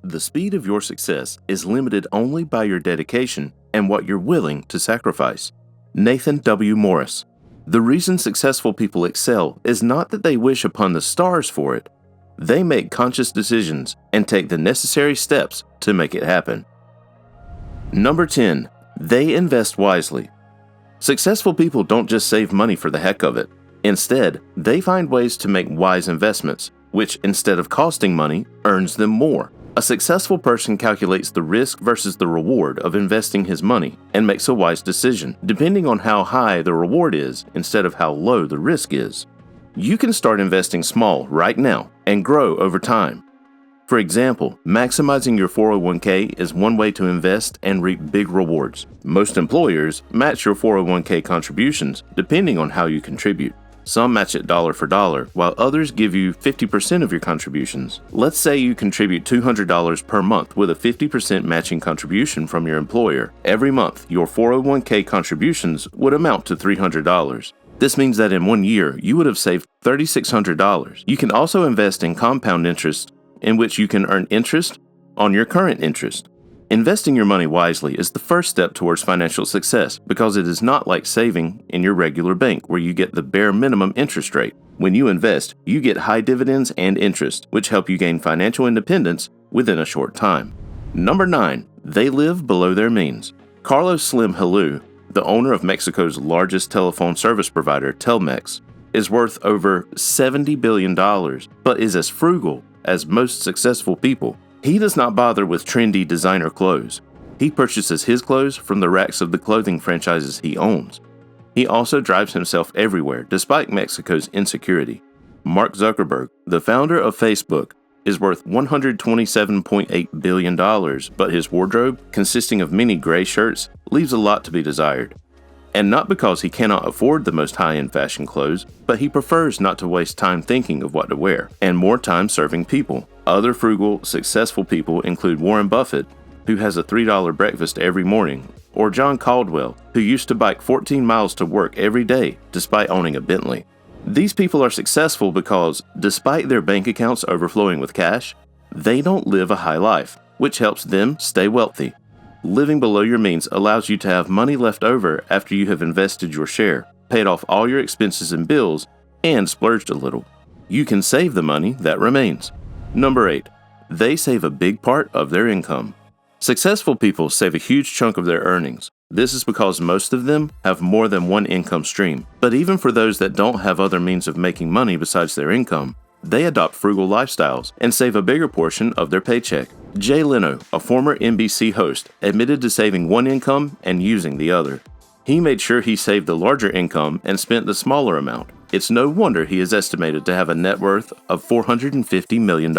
The speed of your success is limited only by your dedication and what you're willing to sacrifice. Nathan W. Morris. The reason successful people excel is not that they wish upon the stars for it. They make conscious decisions and take the necessary steps to make it happen. Number 10. They invest wisely. Successful people don't just save money for the heck of it. Instead, they find ways to make wise investments, which instead of costing money, earns them more. A successful person calculates the risk versus the reward of investing his money and makes a wise decision, depending on how high the reward is instead of how low the risk is. You can start investing small right now and grow over time. For example, maximizing your 401k is one way to invest and reap big rewards. Most employers match your 401k contributions depending on how you contribute. Some match it dollar for dollar, while others give you 50% of your contributions. Let's say you contribute $200 per month with a 50% matching contribution from your employer. Every month, your 401k contributions would amount to $300. This means that in 1 year, you would have saved $3,600. You can also invest in compound interest, in which you can earn interest on your current interest. Investing your money wisely is the first step towards financial success because it is not like saving in your regular bank where you get the bare minimum interest rate. When you invest, you get high dividends and interest, which help you gain financial independence within a short time. Number 9. They live below their means. Carlos Slim Helú, the owner of Mexico's largest telephone service provider, Telmex, is worth over $70 billion, but is as frugal as most successful people. He does not bother with trendy designer clothes. He purchases his clothes from the racks of the clothing franchises he owns. He also drives himself everywhere, despite Mexico's insecurity. Mark Zuckerberg, the founder of Facebook, is worth $127.8 billion, but his wardrobe, consisting of many gray shirts, leaves a lot to be desired. And not because he cannot afford the most high-end fashion clothes, but he prefers not to waste time thinking of what to wear, and more time serving people. Other frugal, successful people include Warren Buffett, who has a $3 breakfast every morning, or John Caldwell, who used to bike 14 miles to work every day despite owning a Bentley. These people are successful because, despite their bank accounts overflowing with cash, they don't live a high life, which helps them stay wealthy. Living below your means allows you to have money left over after you have invested your share, paid off all your expenses and bills, and splurged a little. You can save the money that remains. Number 8. They save a big part of their income. Successful people save a huge chunk of their earnings. This is because most of them have more than one income stream. But even for those that don't have other means of making money besides their income, they adopt frugal lifestyles and save a bigger portion of their paycheck. Jay Leno, a former NBC host, admitted to saving one income and using the other. He made sure he saved the larger income and spent the smaller amount. It's no wonder he is estimated to have a net worth of $450 million.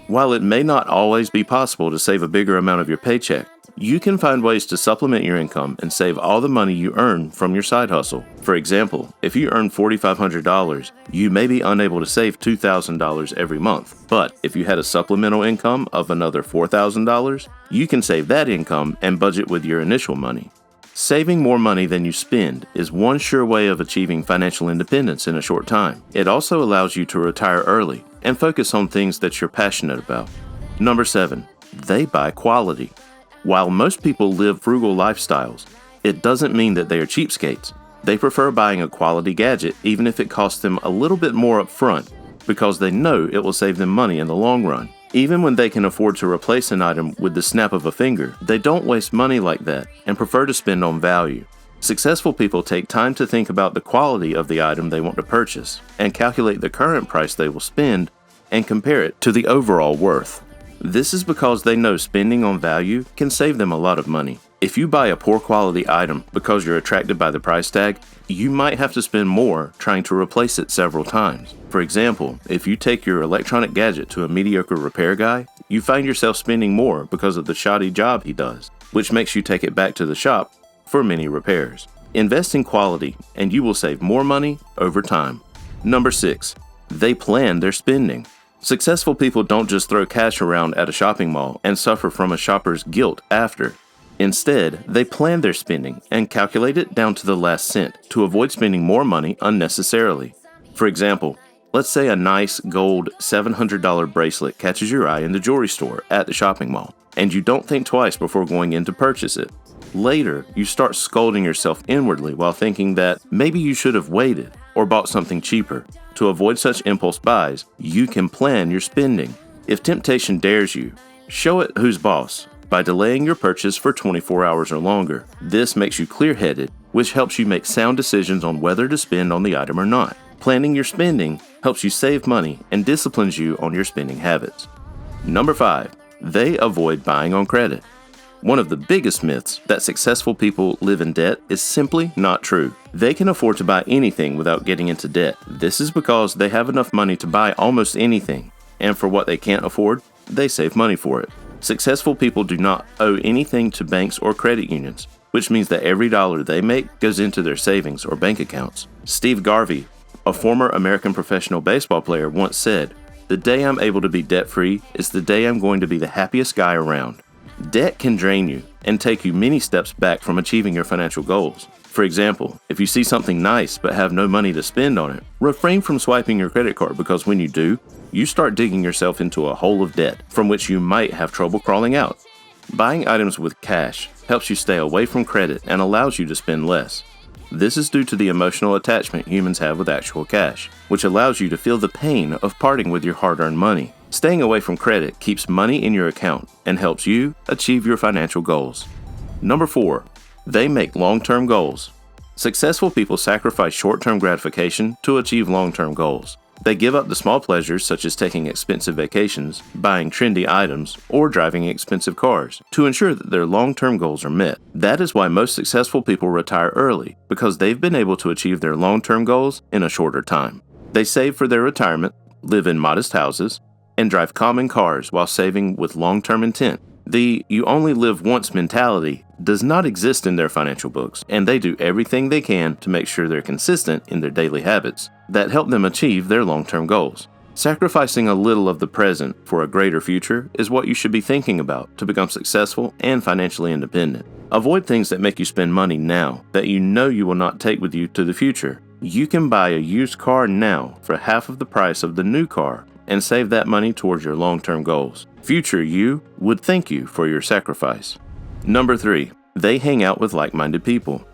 While it may not always be possible to save a bigger amount of your paycheck, you can find ways to supplement your income and save all the money you earn from your side hustle. For example, if you earn $4,500, you may be unable to save $2,000 every month. But if you had a supplemental income of another $4,000, you can save that income and budget with your initial money. Saving more money than you spend is one sure way of achieving financial independence in a short time. It also allows you to retire early and focus on things that you're passionate about. Number 7. They buy quality. While most people live frugal lifestyles, it doesn't mean that they are cheapskates. They prefer buying a quality gadget even if it costs them a little bit more up front because they know it will save them money in the long run. Even when they can afford to replace an item with the snap of a finger, they don't waste money like that and prefer to spend on value. Successful people take time to think about the quality of the item they want to purchase and calculate the current price they will spend and compare it to the overall worth. This is because they know spending on value can save them a lot of money. If you buy a poor quality item because you're attracted by the price tag, you might have to spend more trying to replace it several times. For example, if you take your electronic gadget to a mediocre repair guy, you find yourself spending more because of the shoddy job he does, which makes you take it back to the shop for many repairs. Invest in quality and you will save more money over time. Number 6. They plan their spending. Successful people don't just throw cash around at a shopping mall and suffer from a shopper's guilt after. Instead, they plan their spending and calculate it down to the last cent to avoid spending more money unnecessarily. For example, Let's say a nice gold $700 bracelet catches your eye in the jewelry store at the shopping mall, and you don't think twice before going in to purchase it. Later, you start scolding yourself inwardly while thinking that maybe you should have waited or bought something cheaper. To avoid such impulse buys, you can plan your spending. If temptation dares you, show it who's boss by delaying your purchase for 24 hours or longer. This makes you clear-headed, which helps you make sound decisions on whether to spend on the item or not. Planning your spending helps you save money and disciplines you on your spending habits. Number 5, they avoid buying on credit. One of the biggest myths that successful people live in debt is simply not true. They can afford to buy anything without getting into debt. This is because they have enough money to buy almost anything, and for what they can't afford, they save money for it. Successful people do not owe anything to banks or credit unions, which means that every dollar they make goes into their savings or bank accounts. Steve Garvey, a former American professional baseball player, once said, "The day I'm able to be debt-free is the day I'm going to be the happiest guy around." Debt can drain you and take you many steps back from achieving your financial goals. For example, if you see something nice but have no money to spend on it, refrain from swiping your credit card, because when you do, you start digging yourself into a hole of debt from which you might have trouble crawling out. Buying items with cash helps you stay away from credit and allows you to spend less. This is due to the emotional attachment humans have with actual cash, which allows you to feel the pain of parting with your hard-earned money. Staying away from credit keeps money in your account and helps you achieve your financial goals. Number 4, they make long-term goals. Successful people sacrifice short-term gratification to achieve long-term goals. They give up the small pleasures such as taking expensive vacations, buying trendy items, or driving expensive cars to ensure that their long-term goals are met. That is why most successful people retire early, because they've been able to achieve their long-term goals in a shorter time. They save for their retirement, live in modest houses, and drive common cars while saving with long-term intent. The "you only live once" mentality does not exist in their financial books, and they do everything they can to make sure they're consistent in their daily habits that help them achieve their long-term goals. Sacrificing a little of the present for a greater future is what you should be thinking about to become successful and financially independent. Avoid things that make you spend money now that you know you will not take with you to the future. You can buy a used car now for half of the price of the new car and save that money towards your long-term goals. Future you would thank you for your sacrifice. Number 3, they hang out with like-minded people.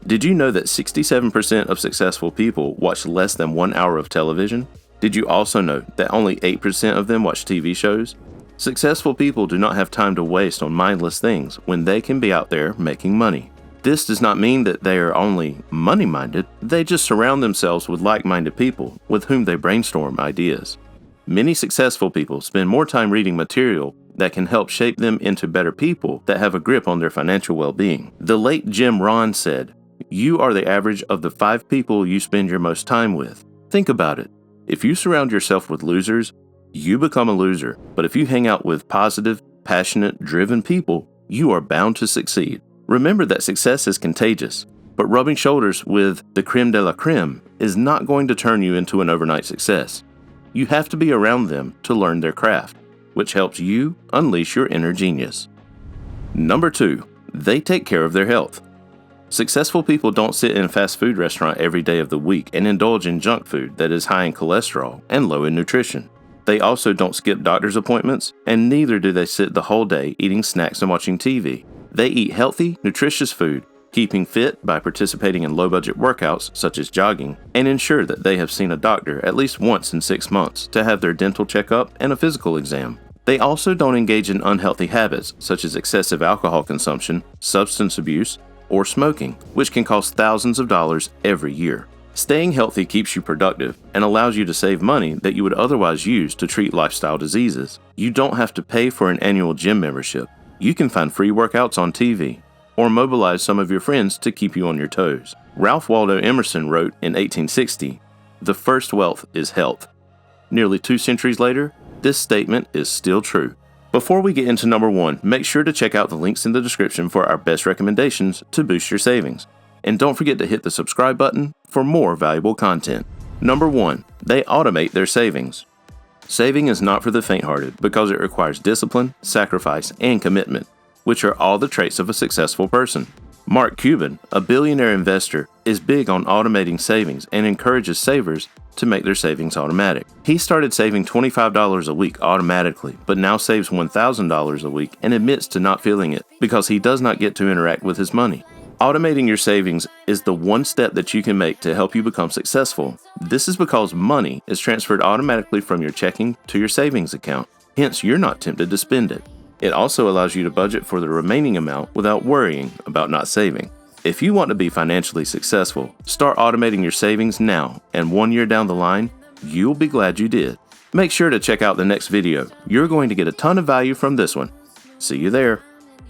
Did you know that 67% of successful people watch less than 1 hour of television? Did you also know that only 8% of them watch TV shows? Successful people do not have time to waste on mindless things when they can be out there making money. This does not mean that they are only money-minded. They just surround themselves with like-minded people with whom they brainstorm ideas. Many successful people spend more time reading material that can help shape them into better people that have a grip on their financial well-being. The late Jim Rohn said, "You are the average of the 5 people you spend your most time with." Think about it. If you surround yourself with losers, you become a loser. But if you hang out with positive, passionate, driven people, you are bound to succeed. Remember that success is contagious, but rubbing shoulders with the creme de la creme is not going to turn you into an overnight success. You have to be around them to learn their craft, which helps you unleash your inner genius. Number 2, they take care of their health. Successful people don't sit in a fast food restaurant every day of the week and indulge in junk food that is high in cholesterol and low in nutrition. They also don't skip doctor's appointments, and neither do they sit the whole day eating snacks and watching TV. They eat healthy, nutritious food, keeping fit by participating in low-budget workouts such as jogging, and ensure that they have seen a doctor at least once in 6 months to have their dental checkup and a physical exam. They also don't engage in unhealthy habits such as excessive alcohol consumption, substance abuse, or smoking, which can cost thousands of dollars every year. Staying healthy keeps you productive and allows you to save money that you would otherwise use to treat lifestyle diseases. You don't have to pay for an annual gym membership. You can find free workouts on TV, or mobilize some of your friends to keep you on your toes. Ralph Waldo Emerson wrote in 1860, "The first wealth is health." Nearly 2 centuries later, this statement is still true. Before we get into number 1, make sure to check out the links in the description for our best recommendations to boost your savings. And don't forget to hit the subscribe button for more valuable content. Number 1, they automate their savings. Saving is not for the faint-hearted because it requires discipline, sacrifice, and commitment, which are all the traits of a successful person. Mark Cuban, a billionaire investor, is big on automating savings and encourages savers to make their savings automatic. He started saving $25 a week automatically, but now saves $1,000 a week and admits to not feeling it because he does not get to interact with his money. Automating your savings is the one step that you can make to help you become successful. This is because money is transferred automatically from your checking to your savings account. Hence, you're not tempted to spend it. It also allows you to budget for the remaining amount without worrying about not saving. If you want to be financially successful, start automating your savings now, and 1 year down the line, you'll be glad you did. Make sure to check out the next video. You're going to get a ton of value from this one. See you there.